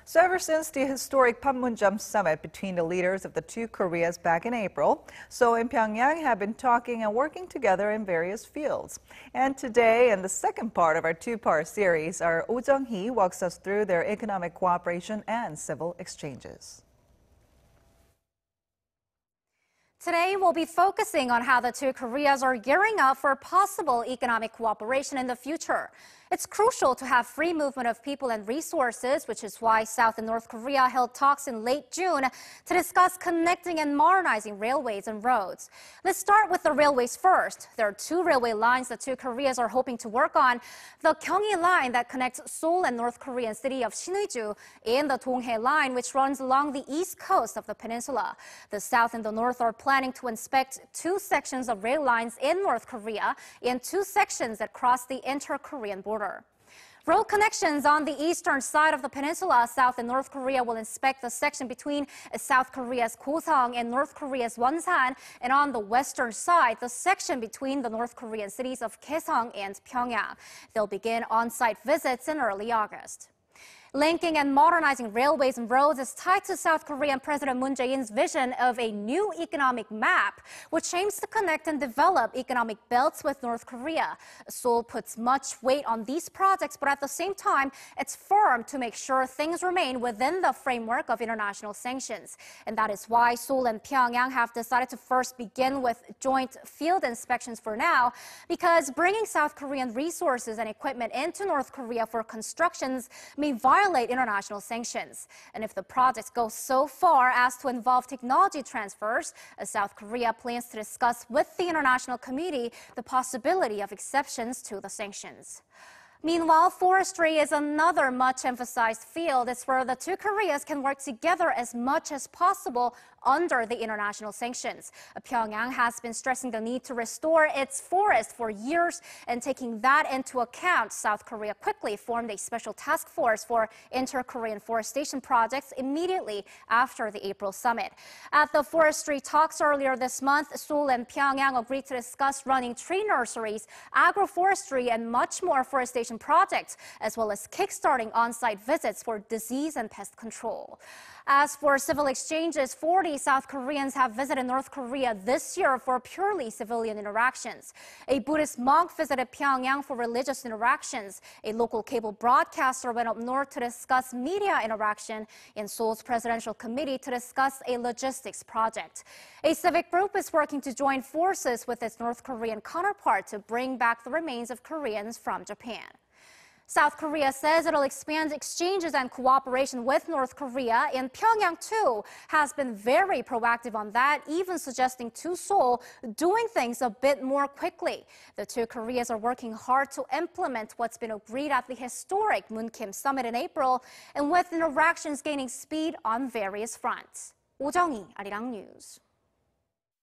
So ever since the historic Panmunjom summit between the leaders of the two Koreas back in April, Seoul and Pyongyang have been talking and working together in various fields. And today, in the second part of our two-part series, our Oh Jung-hee walks us through their economic cooperation and civil exchanges. Today, we'll be focusing on how the two Koreas are gearing up for possible economic cooperation in the future. It's crucial to have free movement of people and resources, which is why South and North Korea held talks in late June to discuss connecting and modernizing railways and roads. Let's start with the railways first. There are two railway lines the two Koreas are hoping to work on: the Gyeongui Line that connects Seoul and North Korean city of Sinuiju, and the Donghae Line, which runs along the east coast of the peninsula. The South and the North are planning to inspect two sections of rail lines in North Korea and two sections that cross the inter-Korean border. Road connections on the eastern side of the peninsula, South and North Korea will inspect the section between South Korea's Goseong and North Korea's Wonsan, and on the western side, the section between the North Korean cities of Kaesong and Pyongyang. They'll begin on-site visits in early August. Linking and modernizing railways and roads is tied to South Korean President Moon Jae-in's vision of a new economic map, which aims to connect and develop economic belts with North Korea. Seoul puts much weight on these projects, but at the same time, it's firm to make sure things remain within the framework of international sanctions. And that is why Seoul and Pyongyang have decided to first begin with joint field inspections for now, because bringing South Korean resources and equipment into North Korea for constructions may violate international sanctions. And if the projects go so far as to involve technology transfers, South Korea plans to discuss with the international community the possibility of exceptions to the sanctions. Meanwhile, forestry is another much emphasized field. It's where the two Koreas can work together as much as possible under the international sanctions. Pyongyang has been stressing the need to restore its forest for years, and taking that into account, South Korea quickly formed a special task force for inter-Korean forestation projects immediately after the April summit. At the forestry talks earlier this month, Seoul and Pyongyang agreed to discuss running tree nurseries, agroforestry, and much more forestation projects, as well as kickstarting on-site visits for disease and pest control. As for civil exchanges, 40 South Koreans have visited North Korea this year for purely civilian interactions. A Buddhist monk visited Pyongyang for religious interactions. A local cable broadcaster went up north to discuss media interaction, and Seoul's presidential committee to discuss a logistics project. A civic group is working to join forces with its North Korean counterpart to bring back the remains of Koreans from Japan. South Korea says it'll expand exchanges and cooperation with North Korea, and Pyongyang, too, has been very proactive on that, even suggesting to Seoul doing things a bit more quickly. The two Koreas are working hard to implement what's been agreed at the historic Moon-Kim summit in April, and with interactions gaining speed on various fronts. Oh Jung-hee, Arirang News.